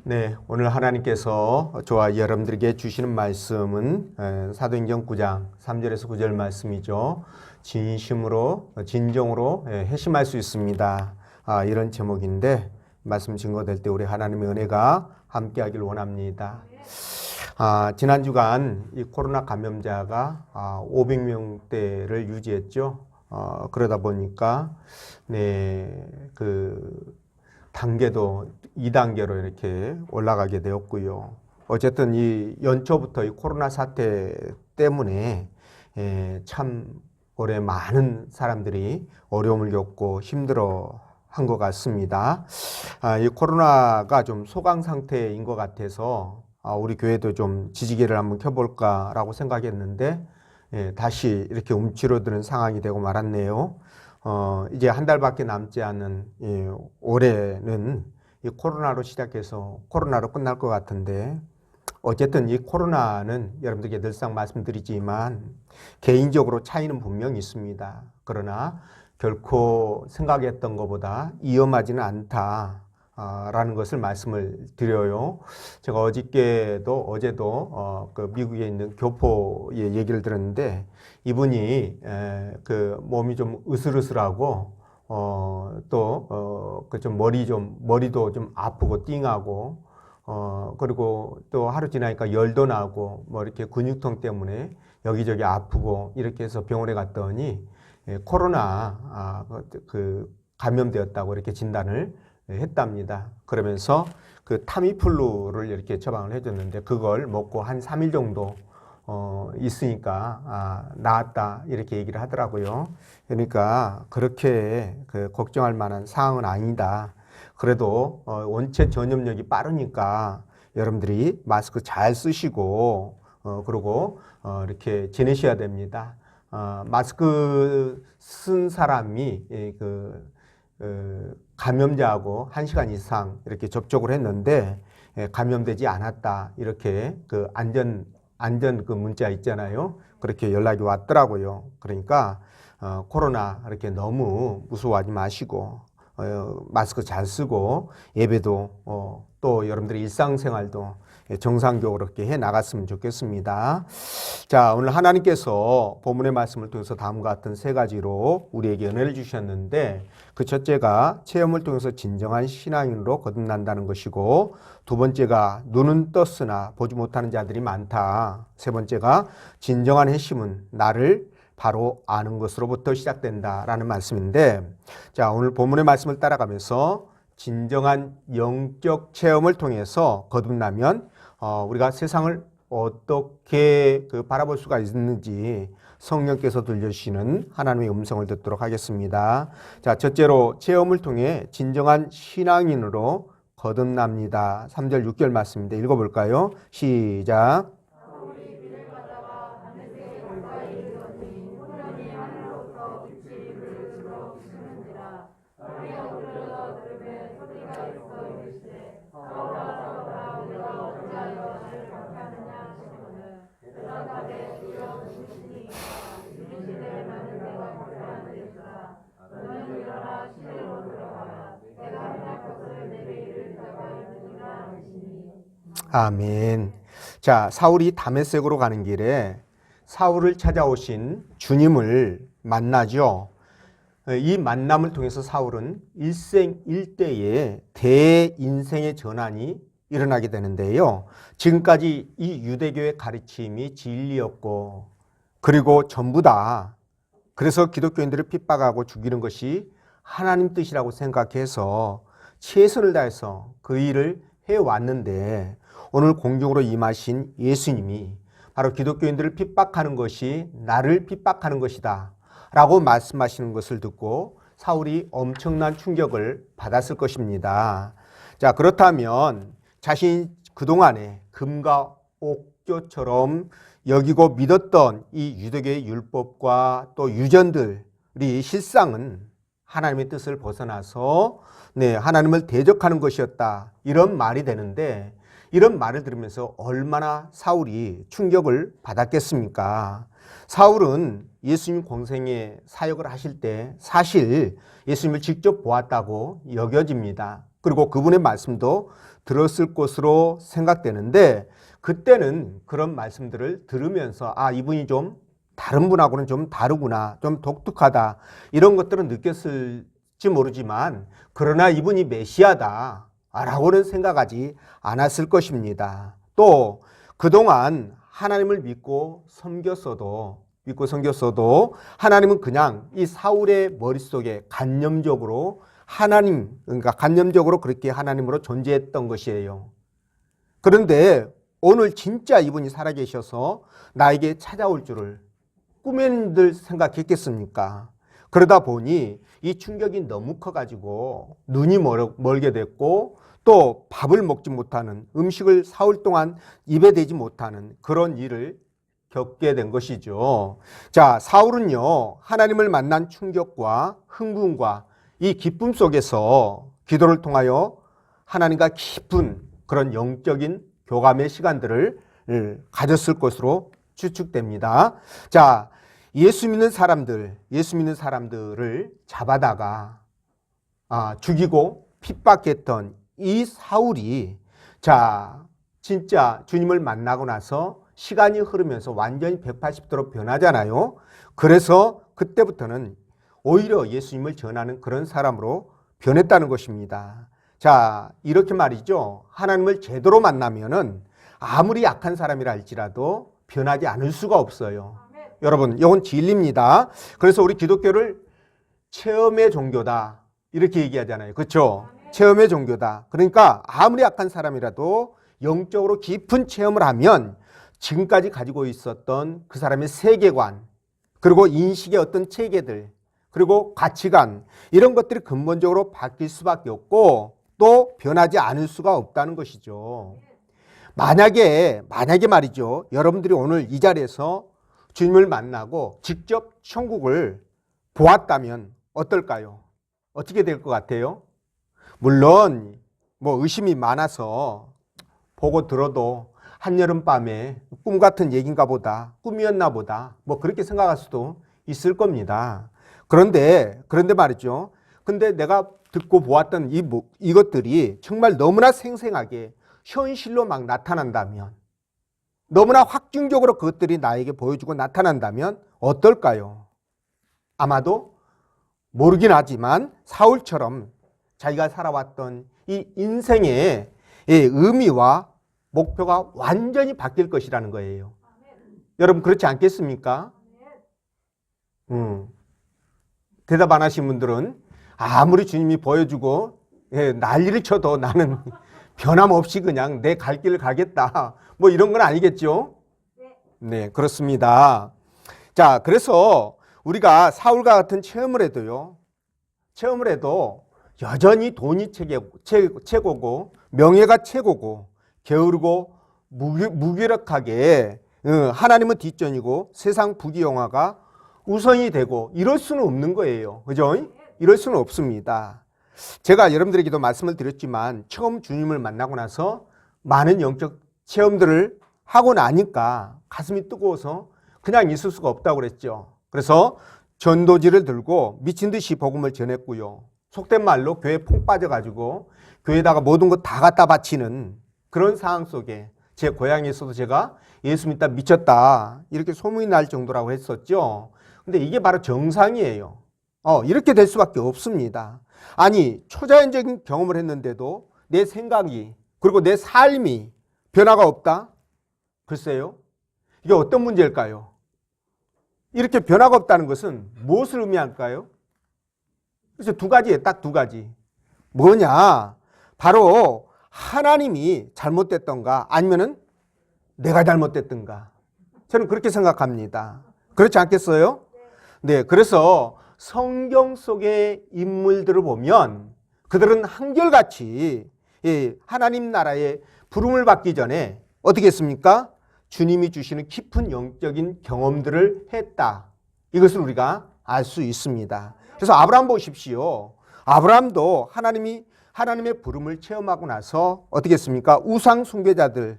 네, 오늘 하나님께서 저와 여러분들에게 주시는 말씀은 사도행전 9장 3절에서 9절 말씀이죠. 진정으로 회심할 수 있습니다. 이런 제목인데 말씀 증거될 때 우리 하나님의 은혜가 함께하길 원합니다. 지난 주간 이 코로나 감염자가 500명대를 유지했죠. 그러다 보니까 단계도 2단계로 이렇게 올라가게 되었고요. 어쨌든 이 연초부터 이 코로나 사태 때문에 참 올해 많은 사람들이 어려움을 겪고 힘들어 한 것 같습니다. 이 코로나가 좀 소강 상태인 것 같아서 우리 교회도 좀 지지개를 한번 켜볼까라고 생각했는데 다시 이렇게 움츠러드는 상황이 되고 말았네요. 이제 한 달밖에 남지 않은 올해는 이 코로나로 시작해서 코로나로 끝날 것 같은데 어쨌든 이 코로나는 여러분들께 늘상 말씀드리지만 개인적으로 차이는 분명히 있습니다. 그러나 결코 생각했던 것보다 위험하지는 않다라는 것을 말씀을 드려요. 제가 어제도 그 미국에 있는 교포의 얘기를 들었는데 이분이 그 몸이 좀 으슬으슬하고 또 그 좀 머리도 좀 아프고 띵하고 그리고 또 하루 지나니까 열도 나고 뭐 이렇게 근육통 때문에 여기저기 아프고 이렇게 해서 병원에 갔더니 코로나 그 감염되었다고 이렇게 진단을 했답니다. 그러면서 그 타미플루를 이렇게 처방을 해줬는데 그걸 먹고 한 3일 정도 있으니까 나았다 이렇게 얘기를 하더라고요. 그러니까 그렇게 그 걱정할 만한 상황은 아니다. 그래도 원체 전염력이 빠르니까 여러분들이 마스크 잘 쓰시고 그리고 이렇게 지내셔야 됩니다. 마스크 쓴 사람이 감염자하고 1시간 이상 이렇게 접촉을 했는데 감염되지 않았다 이렇게 그 안전 그 문자 있잖아요. 그렇게 연락이 왔더라고요. 그러니까 코로나 이렇게 너무 무서워하지 마시고 마스크 잘 쓰고 예배도 또 여러분들의 일상생활도 정상적으로 이렇게 해 나갔으면 좋겠습니다. 자, 오늘 하나님께서 본문의 말씀을 통해서 다음과 같은 3가지로 우리에게 은혜를 주셨는데 그 첫째가 체험을 통해서 진정한 신앙인으로 거듭난다는 것이고 두 번째가 눈은 떴으나 보지 못하는 자들이 많다. 세 번째가 진정한 회심은 나를 바로 아는 것으로부터 시작된다라는 말씀인데 자, 오늘 본문의 말씀을 따라가면서 진정한 영적 체험을 통해서 거듭나면 우리가 세상을 어떻게 바라볼 수가 있는지 성령께서 들려주시는 하나님의 음성을 듣도록 하겠습니다. 자, 첫째로 체험을 통해 진정한 신앙인으로 거듭납니다. 3절 6절 말씀인데 읽어볼까요? 시작. 아멘. 자, 사울이 다메섹으로 가는 길에 사울을 찾아오신 주님을 만나죠. 이 만남을 통해서 사울은 일생일대의 대인생의 전환이 일어나게 되는데요. 지금까지 이 유대교의 가르침이 진리였고 그리고 전부 다 그래서 기독교인들을 핍박하고 죽이는 것이 하나님 뜻이라고 생각해서 최선을 다해서 그 일을 해왔는데 오늘 공중으로 임하신 예수님이 바로 기독교인들을 핍박하는 것이 나를 핍박하는 것이다 라고 말씀하시는 것을 듣고 사울이 엄청난 충격을 받았을 것입니다. 자, 그렇다면 자신이 그동안에 금과 옥조처럼 여기고 믿었던 이 유대교의 율법과 또 유전들이 실상은 하나님의 뜻을 벗어나서 하나님을 대적하는 것이었다 이런 말이 되는데 이런 말을 들으면서 얼마나 사울이 충격을 받았겠습니까? 사울은 예수님 공생에 사역을 하실 때 사실 예수님을 직접 보았다고 여겨집니다. 그리고 그분의 말씀도 들었을 것으로 생각되는데 그때는 그런 말씀들을 들으면서 아, 이분이 좀 다른 분하고는 좀 다르구나, 좀 독특하다 이런 것들은 느꼈을지 모르지만 그러나 이분이 메시아다 라고는 생각하지 않았을 것입니다. 또 그동안 하나님을 믿고 섬겼어도 하나님은 그냥 이 사울의 머릿속에 간념적으로 그러니까 간념적으로 그렇게 하나님으로 존재했던 것이에요. 그런데 오늘 진짜 이분이 살아계셔서 나에게 찾아올 줄을 꿈에들 생각했겠습니까? 그러다 보니 이 충격이 너무 커가지고 눈이 멀게 됐고 또 밥을 먹지 못하는, 음식을 사흘 동안 입에 대지 못하는 그런 일을 겪게 된 것이죠. 자, 사울은요, 하나님을 만난 충격과 흥분과 이 기쁨 속에서 기도를 통하여 하나님과 깊은 그런 영적인 교감의 시간들을 가졌을 것으로 추측됩니다. 자, 예수 믿는 사람들을 잡아다가 죽이고 핍박했던 이 사울이 자, 진짜 주님을 만나고 나서 시간이 흐르면서 완전히 180도로 변하잖아요. 그래서 그때부터는 오히려 예수님을 전하는 그런 사람으로 변했다는 것입니다. 자, 이렇게 말이죠. 하나님을 제대로 만나면은 아무리 약한 사람이라 할지라도 변하지 않을 수가 없어요. 여러분, 이건 진리입니다. 그래서 우리 기독교를 체험의 종교다 이렇게 얘기하잖아요. 그렇죠? 체험의 종교다. 그러니까 아무리 약한 사람이라도 영적으로 깊은 체험을 하면 지금까지 가지고 있었던 그 사람의 세계관 그리고 인식의 어떤 체계들 그리고 가치관 이런 것들이 근본적으로 바뀔 수밖에 없고 또 변하지 않을 수가 없다는 것이죠. 만약에 말이죠. 여러분들이 오늘 이 자리에서 주님을 만나고 직접 천국을 보았다면 어떨까요? 어떻게 될 것 같아요? 물론 뭐 의심이 많아서 보고 들어도 한여름밤에 꿈 같은 얘기인가 보다, 꿈이었나 보다 뭐 그렇게 생각할 수도 있을 겁니다. 그런데 말이죠. 근데 내가 듣고 보았던 이것들이 정말 너무나 생생하게 현실로 막 나타난다면 너무나 확증적으로 그것들이 나에게 보여주고 나타난다면 어떨까요? 아마도 모르긴 하지만 사울처럼 자기가 살아왔던 이 인생의 의미와 목표가 완전히 바뀔 것이라는 거예요. 여러분 그렇지 않겠습니까? 대답 안 하신 분들은 아무리 주님이 보여주고 난리를 쳐도 나는 변함없이 그냥 내 갈 길을 가겠다. 뭐 이런 건 아니겠죠? 네, 그렇습니다. 자, 그래서 우리가 사울과 같은 체험을 해도 여전히 돈이 최고고 명예가 최고고 게으르고 무기력하게 하나님은 뒷전이고 세상 부귀영화가 우선이 되고 이럴 수는 없는 거예요. 그죠? 이럴 수는 없습니다. 제가 여러분들에게도 말씀을 드렸지만 처음 주님을 만나고 나서 많은 영적 체험들을 하고 나니까 가슴이 뜨거워서 그냥 있을 수가 없다고 그랬죠. 그래서 전도지를 들고 미친 듯이 복음을 전했고요. 속된 말로 교회에 푹 빠져가지고 교회에다가 모든 것 다 갖다 바치는 그런 상황 속에 제 고향에서도 제가 예수 믿다 미쳤다 이렇게 소문이 날 정도라고 했었죠. 근데 이게 바로 정상이에요. 이렇게 될 수밖에 없습니다. 아니 초자연적인 경험을 했는데도 내 생각이 그리고 내 삶이 변화가 없다? 글쎄요. 이게 어떤 문제일까요? 이렇게 변화가 없다는 것은 무엇을 의미할까요? 그래서 두 가지예요. 딱 두 가지. 뭐냐? 바로 하나님이 잘못됐던가 아니면은 내가 잘못됐던가. 저는 그렇게 생각합니다. 그렇지 않겠어요? 네. 그래서 성경 속의 인물들을 보면 그들은 한결같이 하나님 나라의 부름을 받기 전에 어떻게 했습니까? 주님이 주시는 깊은 영적인 경험들을 했다. 이것을 우리가 알 수 있습니다. 그래서 아브라함 보십시오. 아브라함도 하나님의 부름을 체험하고 나서 어떻게 했습니까? 우상 숭배자들을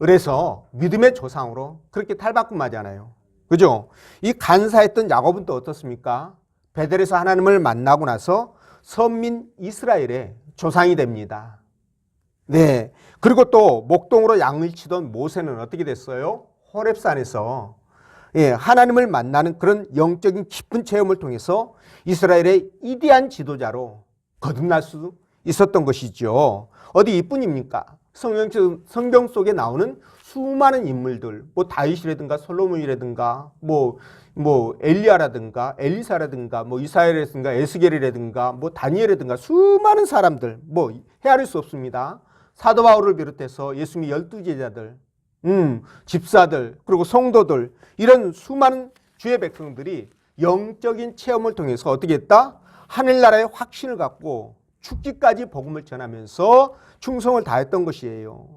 해서 믿음의 조상으로 그렇게 탈바꿈하잖아요. 그죠? 이 간사했던 야곱은 또 어떻습니까? 베델에서 하나님을 만나고 나서 선민 이스라엘의 조상이 됩니다. 네. 그리고 또 목동으로 양을 치던 모세는 어떻게 됐어요? 호렙산에서 하나님을 만나는 그런 영적인 깊은 체험을 통해서 이스라엘의 위대한 지도자로 거듭날 수 있었던 것이죠. 어디 이뿐입니까? 성경 속에 나오는 수많은 인물들, 뭐 다윗이라든가 솔로몬이라든가 뭐 엘리야라든가 엘리사라든가 뭐 이사야라든가 에스겔이라든가 뭐 다니엘이라든가 수많은 사람들 뭐 헤아릴 수 없습니다. 사도 바울을 비롯해서 예수님의 12제자들, 집사들, 그리고 성도들, 이런 수많은 주의 백성들이 영적인 체험을 통해서 어떻게 했다? 하늘나라의 확신을 갖고 죽기까지 복음을 전하면서 충성을 다했던 것이에요.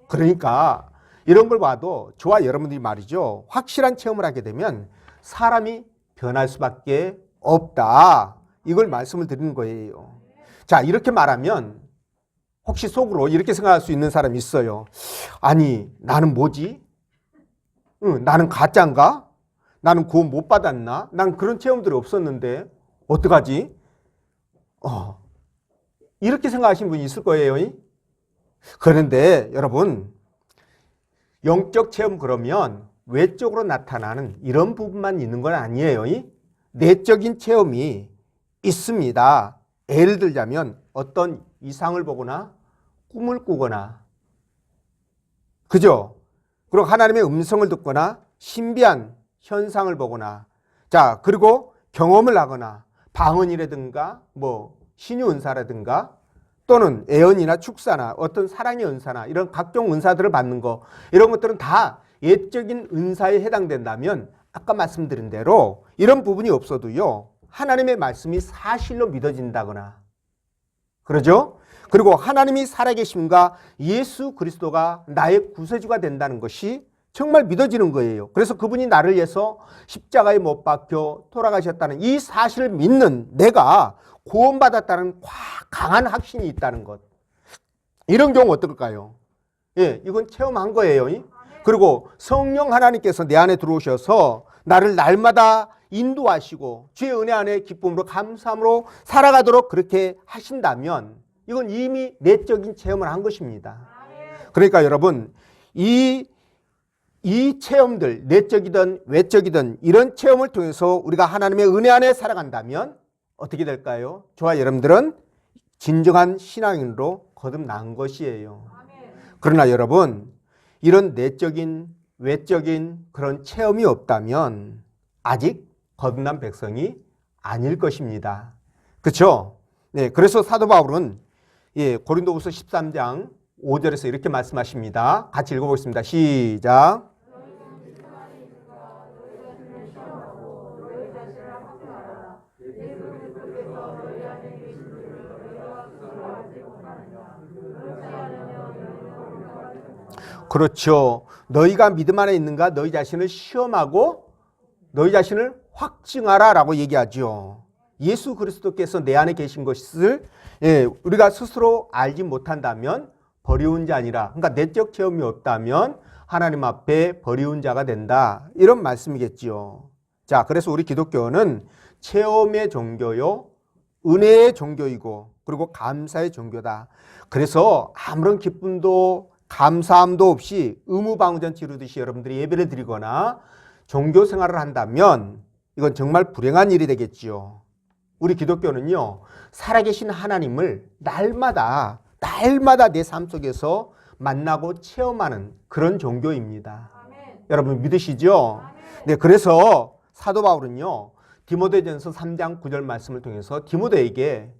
그러니까 이런 걸 봐도 저와 여러분들이 말이죠, 확실한 체험을 하게 되면 사람이 변할 수밖에 없다, 이걸 말씀을 드리는 거예요. 자, 이렇게 말하면 혹시 속으로 이렇게 생각할 수 있는 사람이 있어요. 아니, 나는 뭐지? 나는 가짜인가? 나는 구원 못 받았나? 난 그런 체험들이 없었는데 어떡하지? 이렇게 생각하시는 분이 있을 거예요. 그런데 여러분, 영적 체험 그러면 외적으로 나타나는 이런 부분만 있는 건 아니에요. 내적인 체험이 있습니다. 예를 들자면 어떤 이상을 보거나 꿈을 꾸거나, 그죠? 그리고 하나님의 음성을 듣거나 신비한 현상을 보거나, 자, 그리고 경험을 하거나 방언이라든가 뭐 신유 은사라든가 또는 애언이나 축사나 어떤 사랑의 은사나 이런 각종 은사들을 받는 거, 이런 것들은 다 예적인 은사에 해당된다면 아까 말씀드린 대로 이런 부분이 없어도요, 하나님의 말씀이 사실로 믿어진다거나, 그러죠? 그리고 하나님이 살아계심과 예수 그리스도가 나의 구세주가 된다는 것이 정말 믿어지는 거예요. 그래서 그분이 나를 위해서 십자가에 못 박혀 돌아가셨다는 이 사실을 믿는 내가 구원받았다는 강한 확신이 있다는 것. 이런 경우 어떨까요? 이건 체험한 거예요. 그리고 성령 하나님께서 내 안에 들어오셔서 나를 날마다 인도하시고 주의 은혜 안에 기쁨으로 감사함으로 살아가도록 그렇게 하신다면 이건 이미 내적인 체험을 한 것입니다. 그러니까 여러분, 이 체험들, 내적이든 외적이든 이런 체험을 통해서 우리가 하나님의 은혜 안에 살아간다면 어떻게 될까요? 저와 여러분들은 진정한 신앙인으로 거듭난 것이에요. 그러나 여러분, 이런 내적인, 외적인 그런 체험이 없다면 아직 거듭난 백성이 아닐 것입니다. 그렇죠? 네, 그래서 사도 바울은 고린도후서 13장 5절에서 이렇게 말씀하십니다. 같이 읽어보겠습니다. 시작. 그렇죠. 너희가 믿음 안에 있는가? 너희 자신을 시험하고 너희 자신을 확증하라 라고 얘기하죠. 예수 그리스도께서 내 안에 계신 것을 우리가 스스로 알지 못한다면 버리운 자 아니라, 그러니까 내적 체험이 없다면 하나님 앞에 버리운 자가 된다, 이런 말씀이겠지요. 자, 그래서 우리 기독교는 체험의 종교요, 은혜의 종교이고, 그리고 감사의 종교다. 그래서 아무런 기쁨도 감사함도 없이 의무방전 치르듯이 여러분들이 예배를 드리거나 종교 생활을 한다면 이건 정말 불행한 일이 되겠지요. 우리 기독교는요, 살아계신 하나님을 날마다 내 삶 속에서 만나고 체험하는 그런 종교입니다. 아멘. 여러분 믿으시죠? 아멘. 네, 그래서 사도 바울은요, 디모데전서 3장 9절 말씀을 통해서 디모데에게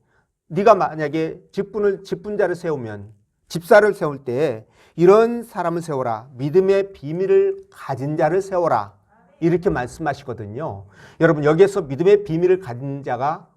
네가 만약에 직분자를 세우면, 집사를 세울 때 이런 사람을 세워라, 믿음의 비밀을 가진 자를 세워라, 이렇게 말씀하시거든요. 여러분, 여기에서 믿음의 비밀을 가진 자가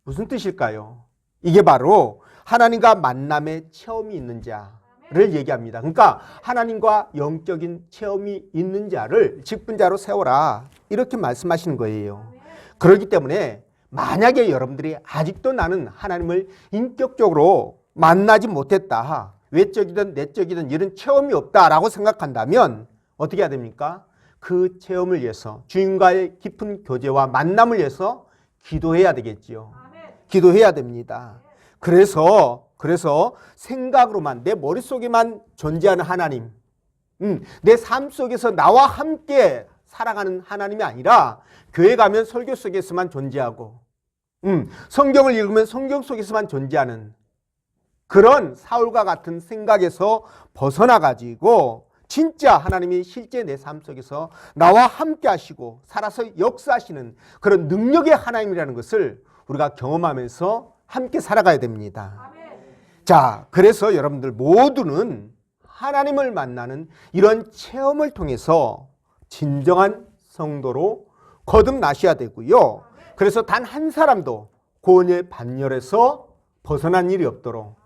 무슨 뜻일까요? 이게 바로 하나님과 만남의 체험이 있는 자를 얘기합니다. 그러니까 하나님과 영적인 체험이 있는 자를 직분자로 세워라, 이렇게 말씀하시는 거예요. 그렇기 때문에 만약에 여러분들이 아직도 나는 하나님을 인격적으로 만나지 못했다, 외적이든 내적이든 이런 체험이 없다라고 생각한다면 어떻게 해야 됩니까? 그 체험을 위해서, 주님과의 깊은 교제와 만남을 위해서 기도해야 되겠지요. 기도해야 됩니다. 그래서 생각으로만, 내 머릿속에만 존재하는 하나님, 내 삶 속에서 나와 함께 살아가는 하나님이 아니라 교회 가면 설교 속에서만 존재하고 성경을 읽으면 성경 속에서만 존재하는 그런 사울과 같은 생각에서 벗어나가지고 진짜 하나님이 실제 내 삶 속에서 나와 함께 하시고 살아서 역사하시는 그런 능력의 하나님이라는 것을 우리가 경험하면서 함께 살아가야 됩니다. 자, 그래서 여러분들 모두는 하나님을 만나는 이런 체험을 통해서 진정한 성도로 거듭나셔야 되고요. 그래서 단 한 사람도 구원의 반열에서 벗어난 일이 없도록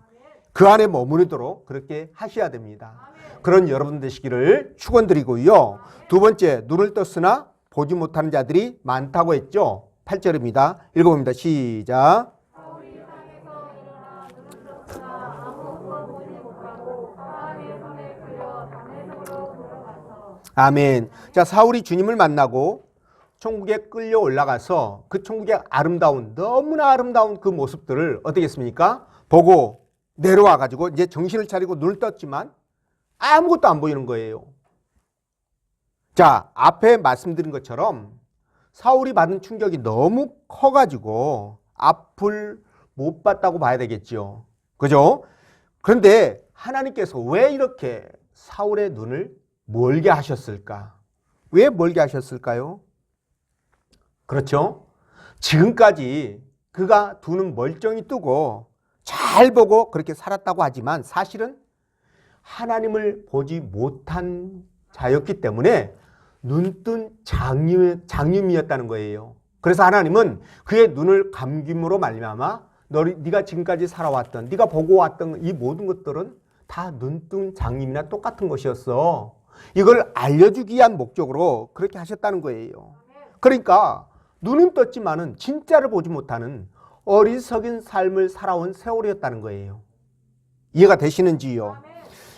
그 안에 머무르도록 그렇게 하셔야 됩니다. 그런 여러분 되시기를 축원드리고요. 두 번째, 눈을 떴으나 보지 못하는 자들이 많다고 했죠. 8절입니다. 읽어봅니다. 시작. 아멘. 자, 사울이 주님을 만나고 천국에 끌려 올라가서 그 천국의 아름다운, 너무나 아름다운 그 모습들을 어떻게 했습니까? 보고 내려와 가지고 이제 정신을 차리고 눈을 떴지만 아무것도 안 보이는 거예요. 자, 앞에 말씀드린 것처럼 사울이 받은 충격이 너무 커가지고 앞을 못 봤다고 봐야 되겠죠. 그죠? 그런데 하나님께서 왜 이렇게 사울의 눈을 멀게 하셨을까? 왜 멀게 하셨을까요? 그렇죠? 지금까지 그가 두 눈 멀쩡히 뜨고 잘 보고 그렇게 살았다고 하지만 사실은 하나님을 보지 못한 자였기 때문에 눈뜬 장님이었다는 거예요. 그래서 하나님은 그의 눈을 감김으로 말미암아 네가 지금까지 살아왔던, 네가 보고 왔던 이 모든 것들은 다 눈뜬 장님이나 똑같은 것이었어. 이걸 알려주기 위한 목적으로 그렇게 하셨다는 거예요. 그러니까 눈은 떴지만은 진짜를 보지 못하는 어리석은 삶을 살아온 세월이었다는 거예요. 이해가 되시는지요?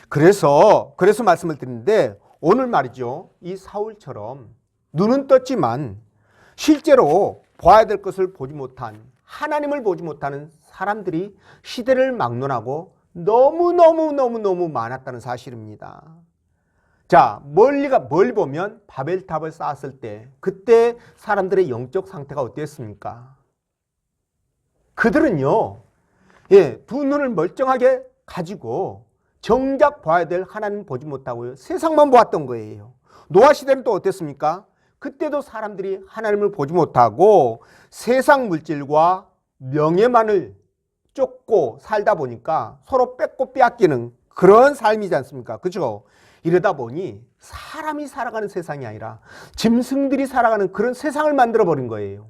그래서 말씀을 드리는데 오늘 말이죠. 이 사울처럼 눈은 떴지만 실제로 봐야 될 것을 보지 못한, 하나님을 보지 못하는 사람들이 시대를 막론하고 너무 많았다는 사실입니다. 자, 멀리 보면 바벨탑을 쌓았을 때 그때 사람들의 영적 상태가 어땠습니까? 그들은요, 두 눈을 멀쩡하게 가지고 정작 봐야 될 하나님 보지 못하고요, 세상만 보았던 거예요. 노아 시대는 또 어땠습니까? 그때도 사람들이 하나님을 보지 못하고 세상 물질과 명예만을 쫓고 살다 보니까 서로 뺏고 빼앗기는 그런 삶이지 않습니까? 그렇죠? 이러다 보니 사람이 살아가는 세상이 아니라 짐승들이 살아가는 그런 세상을 만들어버린 거예요.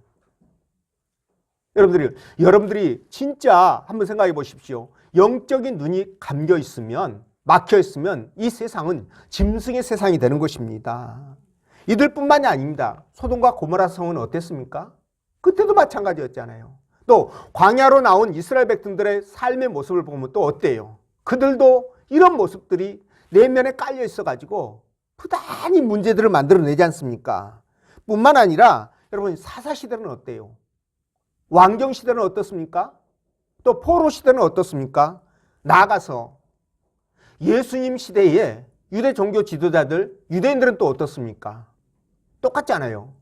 여러분들이 진짜 한번 생각해 보십시오. 영적인 눈이 감겨 있으면, 막혀 있으면 이 세상은 짐승의 세상이 되는 것입니다. 이들뿐만이 아닙니다. 소돔과 고모라 성은 어땠습니까? 그때도 마찬가지였잖아요. 또 광야로 나온 이스라엘 백성들의 삶의 모습을 보면 또 어때요? 그들도 이런 모습들이 내면에 깔려 있어가지고 부단히 문제들을 만들어내지 않습니까? 뿐만 아니라 여러분, 사사시대는 어때요? 왕정시대는 어떻습니까? 또 포로시대는 어떻습니까? 나아가서 예수님 시대에 유대 종교 지도자들, 유대인들은 또 어떻습니까? 똑같지 않아요.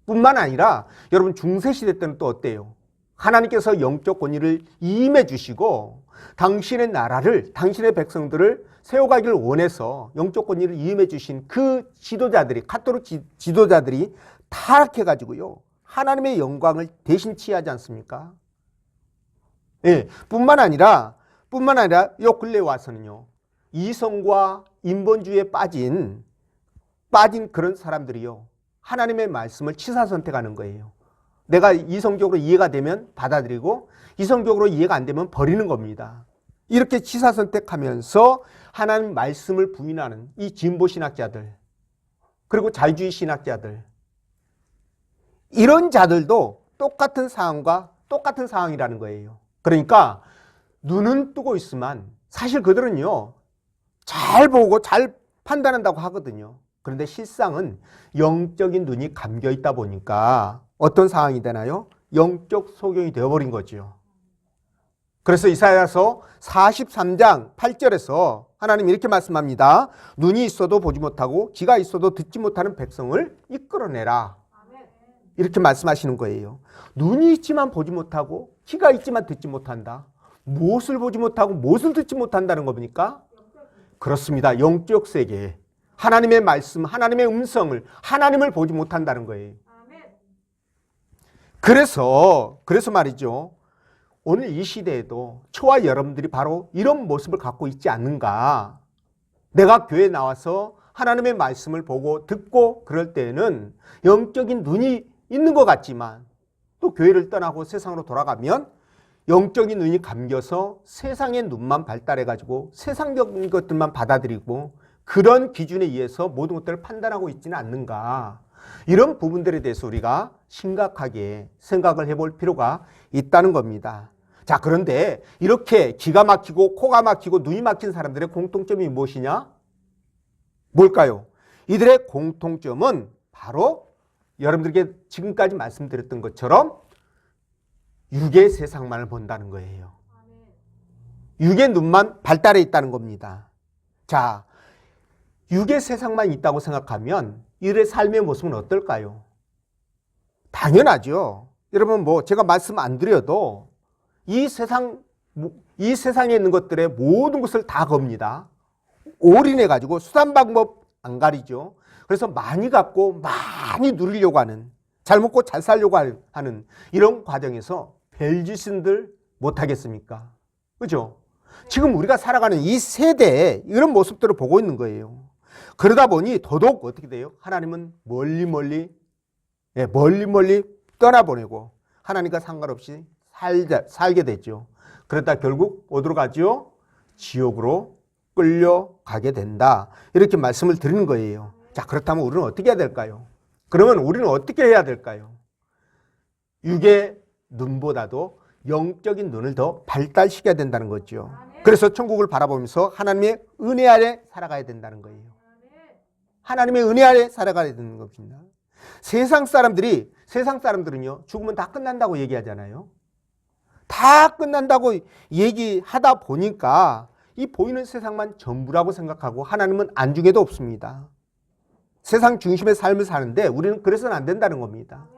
뿐만 아니라 여러분, 중세시대 때는 또 어때요? 하나님께서 영적 권위를 임해 주시고 당신의 나라를, 당신의 백성들을 세워가기를 원해서 영적 권위를 임해 주신 그 지도자들이, 카톨릭 지도자들이 타락해가지고요, 하나님의 영광을 대신 취하지 않습니까? 뿐만 아니라 요 근래에 와서는요, 이성과 인본주의에 빠진 그런 사람들이요, 하나님의 말씀을 취사 선택하는 거예요. 내가 이성적으로 이해가 되면 받아들이고 이성적으로 이해가 안 되면 버리는 겁니다. 이렇게 취사 선택하면서 하나님 말씀을 부인하는 이 진보 신학자들, 그리고 자유주의 신학자들, 이런 자들도 똑같은 상황이라는 거예요. 그러니까 눈은 뜨고 있으면 사실 그들은요, 잘 보고 잘 판단한다고 하거든요. 그런데 실상은 영적인 눈이 감겨 있다 보니까 어떤 상황이 되나요? 영적 소경이 되어버린 거죠. 그래서 이사야서 43장 8절에서 하나님 이렇게 말씀합니다. 눈이 있어도 보지 못하고 귀가 있어도 듣지 못하는 백성을 이끌어내라. 이렇게 말씀하시는 거예요. 눈이 있지만 보지 못하고 귀가 있지만 듣지 못한다. 무엇을 보지 못하고 무엇을 듣지 못한다는 겁니까? 그렇습니다. 영적 세계. 하나님의 말씀, 하나님의 음성을, 하나님을 보지 못한다는 거예요. 그래서 말이죠. 오늘 이 시대에도 저와 여러분들이 바로 이런 모습을 갖고 있지 않는가. 내가 교회에 나와서 하나님의 말씀을 보고 듣고 그럴 때에는 영적인 눈이 있는 것 같지만 또 교회를 떠나고 세상으로 돌아가면 영적인 눈이 감겨서 세상의 눈만 발달해가지고 세상적인 것들만 받아들이고 그런 기준에 의해서 모든 것들을 판단하고 있지는 않는가. 이런 부분들에 대해서 우리가 심각하게 생각을 해볼 필요가 있다는 겁니다. 자, 그런데 이렇게 기가 막히고 코가 막히고 눈이 막힌 사람들의 공통점이 무엇이냐? 뭘까요? 이들의 공통점은 바로 여러분들에게 지금까지 말씀드렸던 것처럼 육의 세상만을 본다는 거예요. 육의 눈만 발달해 있다는 겁니다. 자, 육의 세상만 있다고 생각하면 이들의 삶의 모습은 어떨까요? 당연하죠. 여러분 제가 말씀 안 드려도 이 세상에 있는 것들의 모든 것을 다 겁니다. 올인해 가지고 수단 방법 안 가리죠. 그래서 많이 갖고 많이 누리려고 하는, 잘 먹고 잘 살려고 하는 이런 과정에서 별짓은들 못 하겠습니까? 그죠? 지금 우리가 살아가는 이 세대에 이런 모습들을 보고 있는 거예요. 그러다 보니 더더욱 어떻게 돼요? 하나님은 멀리 떠나보내고 하나님과 상관없이 살게 되죠. 그러다 결국 어디로 가죠? 지옥으로 끌려가게 된다. 이렇게 말씀을 드리는 거예요. 자, 그렇다면 우리는 어떻게 해야 될까요? 그러면 우리는 어떻게 해야 될까요? 육의 눈보다도 영적인 눈을 더 발달시켜야 된다는 거죠. 그래서 천국을 바라보면서 하나님의 은혜 아래 살아가야 된다는 거예요. 하나님의 은혜 아래 살아가야 되는 겁니다. 세상 사람들은요, 죽으면 다 끝난다고 얘기하잖아요. 다 끝난다고 얘기하다 보니까 이 보이는 세상만 전부라고 생각하고 하나님은 안중에도 없습니다. 세상 중심의 삶을 사는데 우리는 그래서는 안 된다는 겁니다.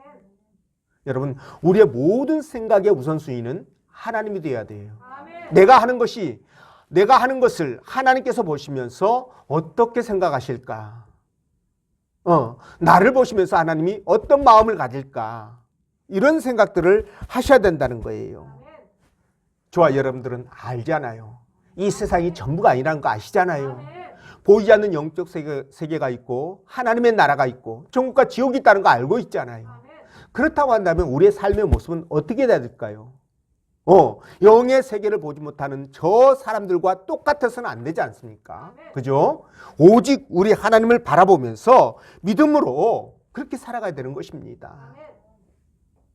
여러분, 우리의 모든 생각의 우선순위는 하나님이 되어야 돼요. 내가 하는 것을 하나님께서 보시면서 어떻게 생각하실까? 나를 보시면서 하나님이 어떤 마음을 가질까? 이런 생각들을 하셔야 된다는 거예요. 저와 여러분들은 알잖아요. 이 세상이 전부가 아니라는 거 아시잖아요. 보이지 않는 영적 세계가 있고 하나님의 나라가 있고 천국과 지옥이 있다는 거 알고 있잖아요. 그렇다고 한다면 우리의 삶의 모습은 어떻게 돼야 될까요? 영의 세계를 보지 못하는 저 사람들과 똑같아서는 안 되지 않습니까? 그죠? 오직 우리 하나님을 바라보면서 믿음으로 그렇게 살아가야 되는 것입니다.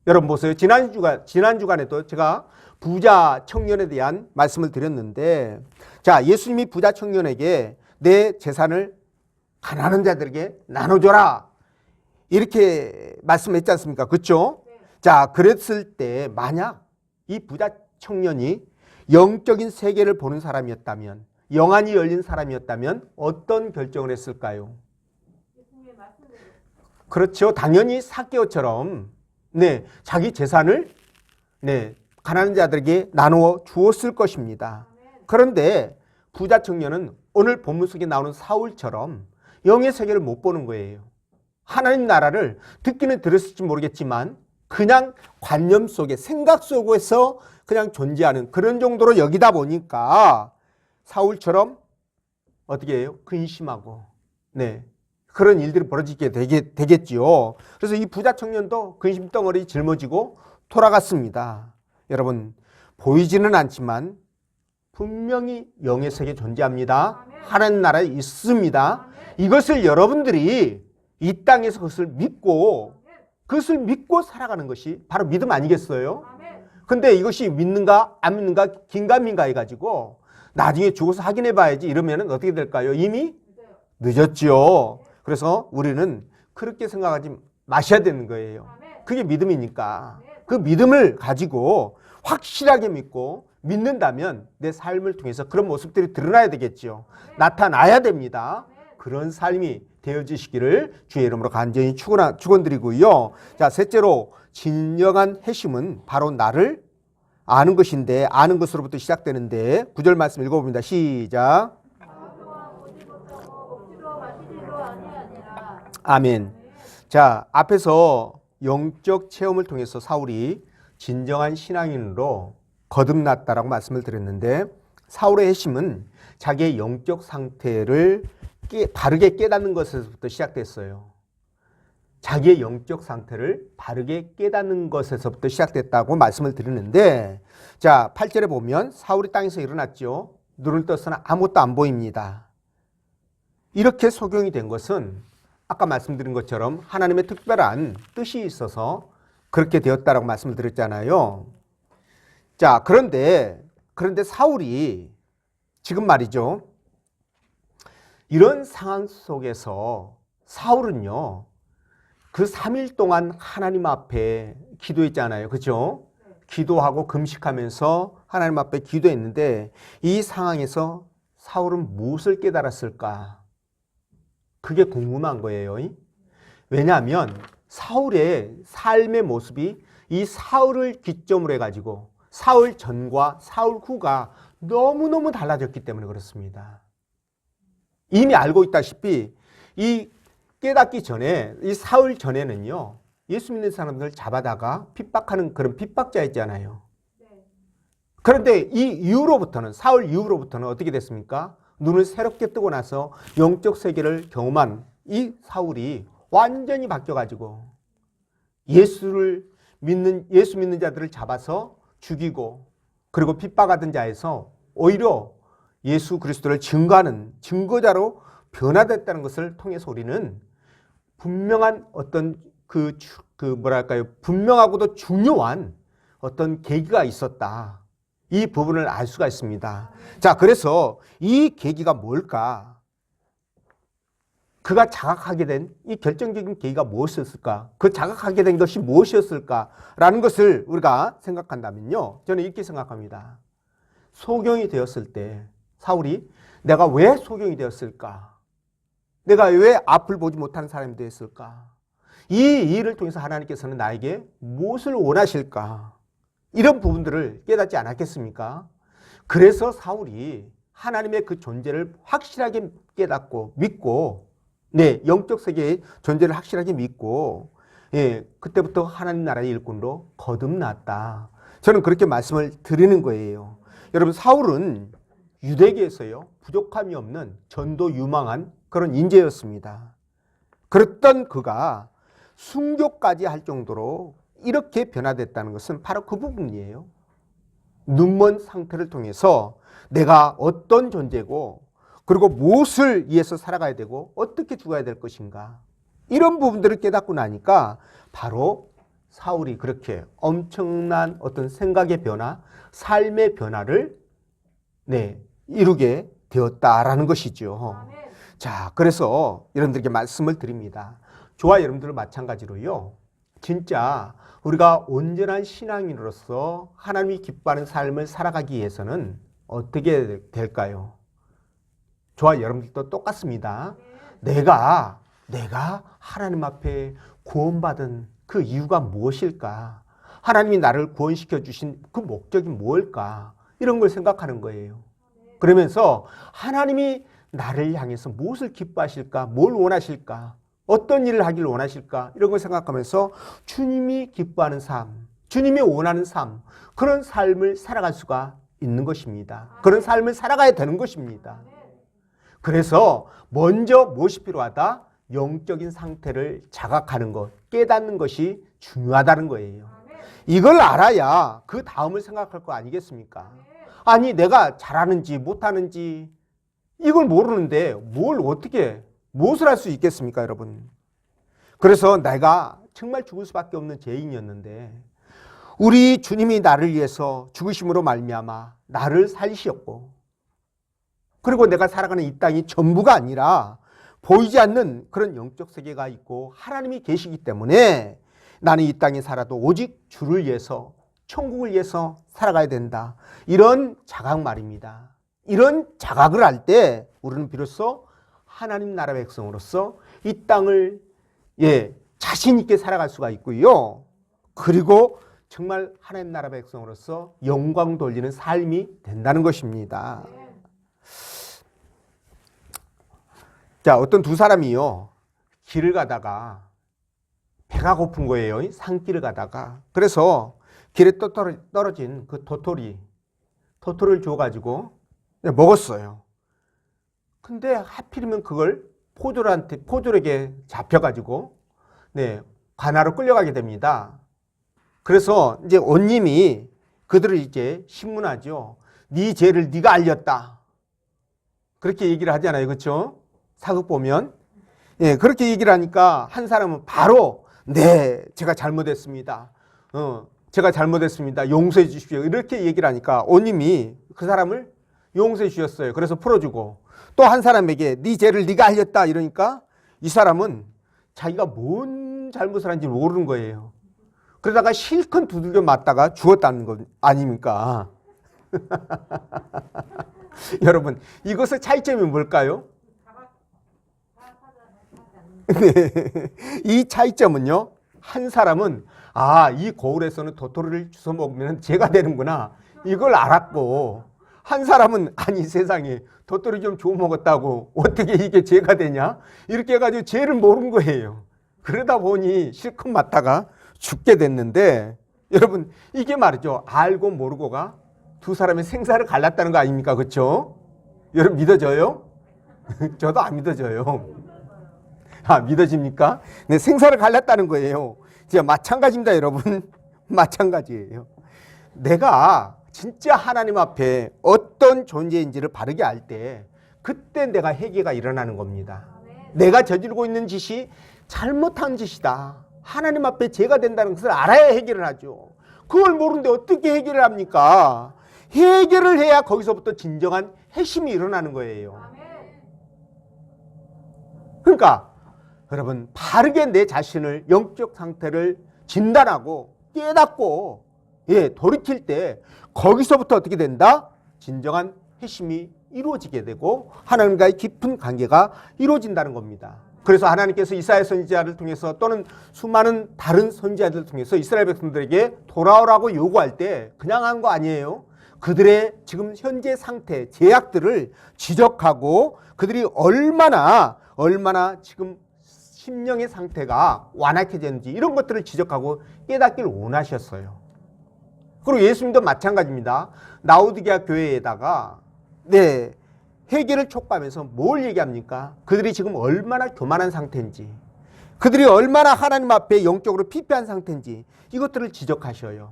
여러분 보세요. 지난 주간에도 제가 부자 청년에 대한 말씀을 드렸는데, 자, 예수님이 부자 청년에게 내 재산을 가난한 자들에게 나눠줘라. 이렇게 말씀했지 않습니까? 그렇죠? 자, 그랬을 때 만약 이 부자 청년이 영적인 세계를 보는 사람이었다면, 영안이 열린 사람이었다면 어떤 결정을 했을까요? 그렇죠. 당연히 삭개오처럼 자기 재산을 가난한 자들에게 나누어 주었을 것입니다. 그런데 부자 청년은 오늘 본문 속에 나오는 사울처럼 영의 세계를 못 보는 거예요. 하나님 나라를 듣기는 들었을지 모르겠지만 그냥 관념 속에, 생각 속에서 그냥 존재하는 그런 정도로 여기다 보니까 사울처럼 어떻게 해요? 근심하고 그런 일들이 벌어지게 되겠지요. 그래서 이 부자 청년도 근심덩어리 짊어지고 돌아갔습니다. 여러분, 보이지는 않지만 분명히 영의 세계에 존재합니다. 하나님 나라에 있습니다. 이것을 여러분들이 이 땅에서 그것을 믿고 살아가는 것이 바로 믿음 아니겠어요? 근데 이것이 믿는가 안 믿는가 긴가민가 해가지고 나중에 죽어서 확인해 봐야지 이러면 어떻게 될까요? 이미 늦었지요. 그래서 우리는 그렇게 생각하지 마셔야 되는 거예요. 그게 믿음이니까. 그 믿음을 가지고 확실하게 믿고 믿는다면 내 삶을 통해서 그런 모습들이 드러나야 되겠죠. 나타나야 됩니다. 그런 삶이 되어지시기를 주의 이름으로 간절히 축원드리고요. 자, 셋째로 진정한 회심은 바로 나를 아는 것인데, 아는 것으로부터 시작되는데 9절 말씀 읽어봅니다. 시작. 아멘. 자, 앞에서 영적 체험을 통해서 사울이 진정한 신앙인으로 거듭났다라고 말씀을 드렸는데, 사울의 회심은 자기의 영적 상태를 바르게 깨닫는 것에서부터 시작됐어요. 자기의 영적 상태를 바르게 깨닫는 것에서부터 시작됐다고 말씀을 드리는데, 자, 8절에 보면 사울이 땅에서 일어났죠. 눈을 떠서는 아무것도 안 보입니다. 이렇게 소경이 된 것은 아까 말씀드린 것처럼 하나님의 특별한 뜻이 있어서 그렇게 되었다라고 말씀을 드렸잖아요. 자, 그런데 사울이 지금 말이죠. 이런 상황 속에서 사울은요, 그 3일 동안 하나님 앞에 기도했잖아요. 그렇죠? 기도하고 금식하면서 하나님 앞에 기도했는데, 이 상황에서 사울은 무엇을 깨달았을까? 그게 궁금한 거예요. 왜냐하면 사울의 삶의 모습이 이 사울을 기점으로 해가지고 사울 전과 사울 후가 너무너무 달라졌기 때문에 그렇습니다. 이미 알고 있다시피 이 깨닫기 전에, 이 사울 전에는요, 예수 믿는 사람들 잡아다가 핍박하는 그런 핍박자였잖아요. 그런데 이 이후로부터는, 사울 이후로부터는 어떻게 됐습니까? 눈을 새롭게 뜨고 나서 영적 세계를 경험한 이 사울이 완전히 바뀌어가지고 예수 믿는 자들을 잡아서 죽이고, 그리고 핍박하던 자에서 오히려 예수 그리스도를 증거하는 증거자로 변화됐다는 것을 통해서 우리는 분명한 어떤 분명하고도 중요한 어떤 계기가 있었다, 이 부분을 알 수가 있습니다. 자, 그래서 이 계기가 뭘까? 그가 자각하게 된 이 결정적인 계기가 무엇이었을까? 그 자각하게 된 것이 무엇이었을까라는 것을 우리가 생각한다면요, 저는 이렇게 생각합니다. 소경이 되었을 때 사울이 내가 왜 소경이 되었을까? 내가 왜 앞을 보지 못하는 사람이 되었을까? 이 일을 통해서 하나님께서는 나에게 무엇을 원하실까? 이런 부분들을 깨닫지 않았겠습니까? 그래서 사울이 하나님의 그 존재를 확실하게 깨닫고 믿고, 영적 세계의 존재를 확실하게 믿고, 그때부터 하나님 나라의 일꾼으로 거듭났다. 저는 그렇게 말씀을 드리는 거예요. 여러분, 사울은 유대계에서요, 부족함이 없는 전도 유망한 그런 인재였습니다. 그랬던 그가 순교까지 할 정도로 이렇게 변화됐다는 것은 바로 그 부분이에요. 눈먼 상태를 통해서 내가 어떤 존재고, 그리고 무엇을 위해서 살아가야 되고 어떻게 죽어야 될 것인가, 이런 부분들을 깨닫고 나니까 바로 사울이 그렇게 엄청난 어떤 생각의 변화, 삶의 변화를 이루게 되었다라는 것이죠. 자, 그래서 여러분들에게 말씀을 드립니다. 저와 여러분들은 마찬가지로요, 진짜 우리가 온전한 신앙인으로서 하나님이 기뻐하는 삶을 살아가기 위해서는 어떻게 될까요? 저와 여러분들도 똑같습니다. 내가 하나님 앞에 구원받은 그 이유가 무엇일까? 하나님이 나를 구원시켜 주신 그 목적이 뭘까? 이런 걸 생각하는 거예요. 그러면서 하나님이 나를 향해서 무엇을 기뻐하실까? 뭘 원하실까? 어떤 일을 하기를 원하실까? 이런 걸 생각하면서 주님이 기뻐하는 삶, 주님이 원하는 삶, 그런 삶을 살아갈 수가 있는 것입니다. 그런 삶을 살아가야 되는 것입니다. 그래서 먼저 무엇이 필요하다? 영적인 상태를 자각하는 것, 깨닫는 것이 중요하다는 거예요. 이걸 알아야 그 다음을 생각할 거 아니겠습니까? 아니, 내가 잘하는지 못하는지 이걸 모르는데 무엇을 할 수 있겠습니까, 여러분? 그래서 내가 정말 죽을 수밖에 없는 죄인이었는데 우리 주님이 나를 위해서 죽으심으로 말미암아 나를 살리셨고, 그리고 내가 살아가는 이 땅이 전부가 아니라 보이지 않는 그런 영적 세계가 있고 하나님이 계시기 때문에 나는 이 땅에 살아도 오직 주를 위해서, 천국을 위해서 살아가야 된다. 이런 자각 말입니다. 이런 자각을 할 때 우리는 비로소 하나님 나라 백성으로서 이 땅을 자신 있게 살아갈 수가 있고요. 그리고 정말 하나님 나라 백성으로서 영광 돌리는 삶이 된다는 것입니다. 자, 어떤 두 사람이요, 길을 가다가 배가 고픈 거예요. 산길을 가다가. 그래서 길에 떨어진 그 도토리를 줘가지고 먹었어요. 근데 하필이면 그걸 포졸에게 잡혀가지고 관하로 끌려가게 됩니다. 그래서 이제 온님이 그들을 이제 신문하죠. 네 죄를 네가 알렸다. 그렇게 얘기를 하잖아요. 그렇죠? 사극 보면. 그렇게 얘기를 하니까 한 사람은 바로 제가 잘못했습니다. 제가 잘못했습니다. 용서해 주십시오. 이렇게 얘기를 하니까 온님이 그 사람을 용서해 주셨어요. 그래서 풀어주고 또 한 사람에게 네 죄를 네가 알렸다 이러니까 이 사람은 자기가 뭔 잘못을 한지 모르는 거예요. 그러다가 실컷 두들겨 맞다가 죽었다는 것 아닙니까? 여러분, 이것의 차이점이 뭘까요? 이 차이점은요, 한 사람은 이 거울에서는 도토리를 주워 먹으면 죄가 되는구나 이걸 알았고, 한 사람은 아니 세상에 도토리 좀 주워 먹었다고 어떻게 이게 죄가 되냐 이렇게 해가지고 죄를 모르는 거예요. 그러다 보니 실컷 맞다가 죽게 됐는데, 여러분 이게 말이죠, 알고 모르고가 두 사람의 생사를 갈랐다는 거 아닙니까? 그렇죠? 여러분 믿어져요? 저도 안 믿어져요. 믿어집니까? 네, 생사를 갈랐다는 거예요. 진짜 마찬가지입니다, 여러분. 마찬가지예요. 내가 진짜 하나님 앞에 어떤 존재인지를 바르게 알 때 그때 내가 회개가 일어나는 겁니다. 내가 저지르고 있는 짓이 잘못한 짓이다. 하나님 앞에 죄가 된다는 것을 알아야 해결을 하죠. 그걸 모르는데 어떻게 해결을 합니까? 해결을 해야 거기서부터 진정한 회심이 일어나는 거예요. 그러니까 여러분, 바르게 내 자신을, 영적 상태를 진단하고 깨닫고 돌이킬 때 거기서부터 어떻게 된다? 진정한 회심이 이루어지게 되고 하나님과의 깊은 관계가 이루어진다는 겁니다. 그래서 하나님께서 이사야 선지자를 통해서 또는 수많은 다른 선지자들을 통해서 이스라엘 백성들에게 돌아오라고 요구할 때 그냥 한 거 아니에요. 그들의 지금 현재 상태, 제약들을 지적하고 그들이 얼마나 지금 심령의 상태가 완악해졌는지 이런 것들을 지적하고 깨닫기를 원하셨어요. 그리고 예수님도 마찬가지입니다. 라오디게아 교회에다가 회개를 촉구하면서 뭘 얘기합니까? 그들이 지금 얼마나 교만한 상태인지, 그들이 얼마나 하나님 앞에 영적으로 피폐한 상태인지 이것들을 지적하셔요.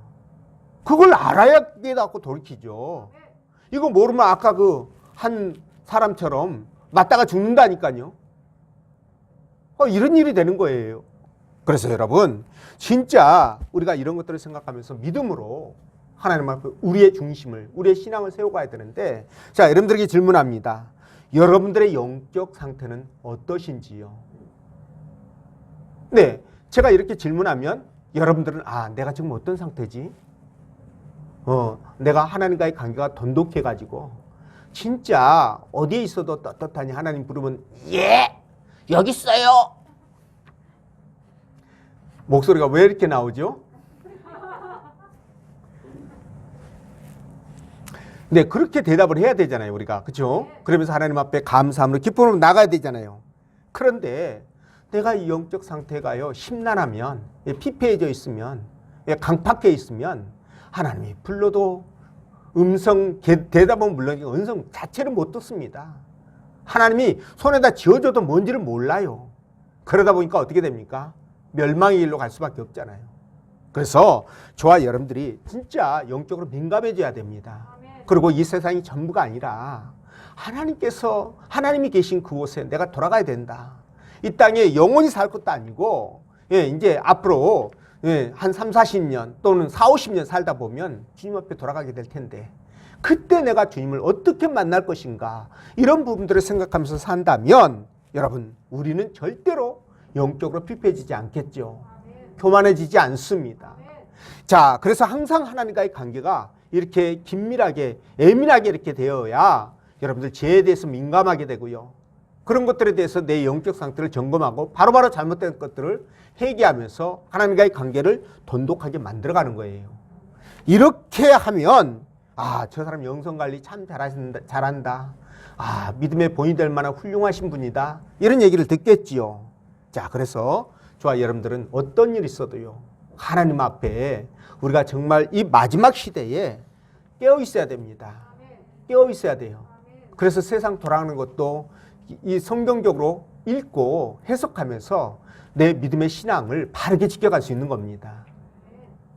그걸 알아야 깨닫고 돌이키죠. 이거 모르면 아까 그 한 사람처럼 맞다가 죽는다니까요. 이런 일이 되는 거예요. 그래서 여러분, 진짜 우리가 이런 것들을 생각하면서 믿음으로 하나님 앞에 우리의 중심을, 우리의 신앙을 세워가야 되는데, 자, 여러분들에게 질문합니다. 여러분들의 영적 상태는 어떠신지요? 제가 이렇게 질문하면 여러분들은 내가 지금 어떤 상태지? 내가 하나님과의 관계가 돈독해가지고 진짜 어디에 있어도 떳떳하니 하나님 부르면 여기 있어요. 목소리가 왜 이렇게 나오죠? 그렇게 대답을 해야 되잖아요, 우리가. 그렇죠? 그러면서 하나님 앞에 감사함으로 기쁨으로 나가야 되잖아요. 그런데 내가 이 영적 상태가요, 심란하면, 피폐해져 있으면, 강팍해 있으면 하나님이 불러도 대답은 물론 음성 자체를 못 듣습니다. 하나님이 손에다 쥐어줘도 뭔지를 몰라요. 그러다 보니까 어떻게 됩니까? 멸망의 길로 갈 수밖에 없잖아요. 그래서 저와 여러분들이 진짜 영적으로 민감해져야 됩니다. 그리고 이 세상이 전부가 아니라 하나님이 계신 그곳에 내가 돌아가야 된다. 이 땅에 영원히 살 것도 아니고 이제 앞으로 한 3, 40년 또는 4, 50년 살다 보면 주님 앞에 돌아가게 될 텐데 그때 내가 주님을 어떻게 만날 것인가, 이런 부분들을 생각하면서 산다면 여러분, 우리는 절대로 영적으로 피폐해지지 않겠죠. 교만해지지 않습니다. 자, 그래서 항상 하나님과의 관계가 이렇게 긴밀하게, 예민하게 이렇게 되어야 여러분들 죄에 대해서 민감하게 되고요. 그런 것들에 대해서 내 영적 상태를 점검하고 바로바로 잘못된 것들을 회개하면서 하나님과의 관계를 돈독하게 만들어가는 거예요. 이렇게 하면 저 사람 영성관리 참 잘한다. 믿음의 본이 될 만한 훌륭하신 분이다. 이런 얘기를 듣겠지요. 자, 그래서 저와 여러분들은 어떤 일이 있어도요, 하나님 앞에 우리가 정말 이 마지막 시대에 깨어 있어야 됩니다. 깨어 있어야 돼요. 그래서 세상 돌아가는 것도 이 성경적으로 읽고 해석하면서 내 믿음의 신앙을 바르게 지켜갈 수 있는 겁니다.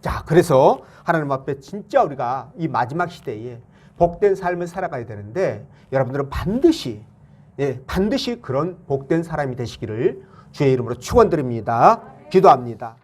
자, 그래서 하나님 앞에 진짜 우리가 이 마지막 시대에 복된 삶을 살아가야 되는데 여러분들은 반드시 그런 복된 사람이 되시기를 주의 이름으로 축원드립니다. 기도합니다.